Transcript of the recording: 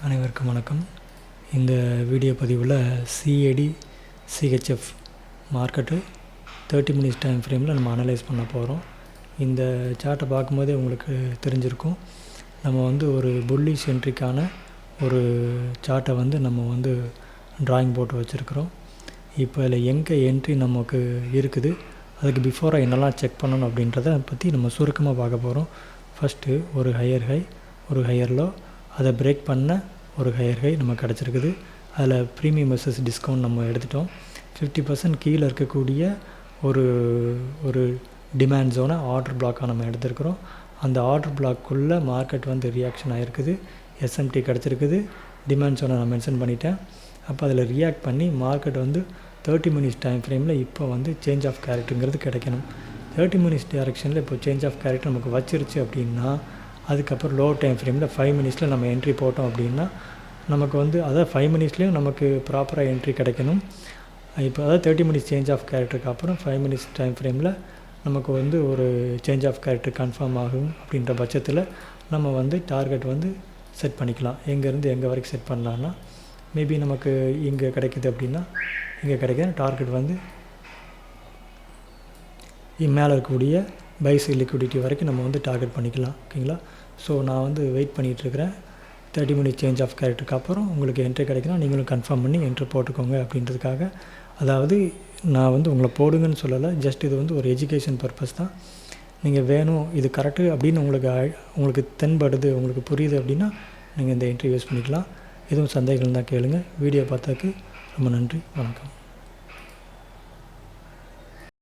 அனைவருக்கும் வணக்கம். இந்த வீடியோ பதிவில் CAD CHF market 30 minutes time ஃப்ரேமில் நம்ம அனலைஸ் பண்ண போகிறோம். இந்த சார்ட்டை பார்க்கும்போதே உங்களுக்கு தெரிஞ்சிருக்கும். நம்ம ஒரு புல்லிஷ் என்ட்ரிக்கான ஒரு சார்ட்டை நம்ம ட்ராயிங் போட்டு வச்சுருக்குறோம். இப்போ இதில் எங்கே என்ட்ரி நமக்கு இருக்குது, அதுக்கு பிஃபோராக என்னெல்லாம் செக் பண்ணணும் அப்படின்றத பற்றி நம்ம சுருக்கமாக பார்க்க போகிறோம். ஃபஸ்ட்டு ஒரு ஹையர் ஹை, ஒரு ஹையர் லோ, அதை பிரேக் பண்ண ஒரு ஹையர் ஹை நமக்கு கிடச்சிருக்குது. அதில் ப்ரீமியம் வெர்சஸ் டிஸ்கவுண்ட் நம்ம எடுத்துட்டோம். 50% கீழே இருக்கக்கூடிய ஒரு டிமாண்ட் ஜோனை ஆர்டர் பிளாக்காக நம்ம எடுத்துருக்குறோம். அந்த ஆர்டர் பிளாக்குள்ளே மார்க்கெட் ரியாக்ஷன் ஆகிருக்குது. எஸ்எம்டி கிடச்சிருக்குது. டிமாண்ட் ஜோனை நான் மென்ஷன் பண்ணிட்டேன். அப்போ அதில் ரியாக்ட் பண்ணி மார்க்கெட் 30 மினிட்ஸ் டைம் ஃப்ரேமில் இப்போ சேஞ்ச் ஆஃப் கேரக்டருங்கிறது கிடைக்கணும். 30 மினிட்ஸ் டைரக்ஷனில் இப்போ சேஞ்ச் ஆஃப் கேரக்டர் நமக்கு வச்சிருச்சு அப்படின்னா, அதுக்கப்புறம் லோ டைம் ஃப்ரேமில் 5 மினிட்ஸில் நம்ம என்ட்ரி போட்டோம் அப்படின்னா நமக்கு அதாவது 5 மினிட்ஸ்லேயும் நமக்கு ப்ராப்பராக என்ட்ரி கிடைக்கணும். இப்போ அதாவது 30 மினிட்ஸ் சேஞ்ச் ஆஃப் கேரக்டருக்கு அப்புறம் 5 மினிட்ஸ் டைம் ஃப்ரேமில் நமக்கு ஒரு சேஞ்ச் ஆஃப் கேரக்டர் கன்ஃபார்ம் ஆகும். அப்படின்ற பட்சத்தில் நம்ம டார்கெட் செட் பண்ணிக்கலாம். எங்கேருந்து எங்கே வரைக்கும் செட் பண்ணலான்னா, மேபி நமக்கு இங்கே கிடைக்குது அப்படின்னா இங்கே கிடைக்கிற டார்கெட் மேலே இருக்கக்கூடிய பைஸ் லிக்விடிட்டி வரைக்கும் நம்ம டார்கெட் பண்ணிக்கலாம். ஓகேங்களா? ஸோ நான் வெயிட் பண்ணிகிட்ருக்கிறேன். 30 மினிட் சேஞ்ச் ஆஃப் கேரக்டருக்கு அப்புறம் உங்களுக்கு என்ட்ரி கிடைக்கணும். நீங்களும் கன்ஃபார்ம் பண்ணி என்ட்ரி போட்டுக்கோங்க அப்படின்றதுக்காக. அதாவது நான் உங்களை போடுங்கன்னு சொல்லலை, ஜஸ்ட் இது ஒரு எஜுகேஷன் பர்பஸ் தான். நீங்கள் வேணும், இது கரெக்டு அப்படின்னு உங்களுக்கு தென்படுது, உங்களுக்கு புரியுது அப்படின்னா நீங்கள் இந்த என்ட்ரி யூஸ் பண்ணிக்கலாம். எதுவும் சந்தேகம் தான் கேளுங்க. வீடியோ பார்த்ததுக்கு ரொம்ப நன்றி. வணக்கம்.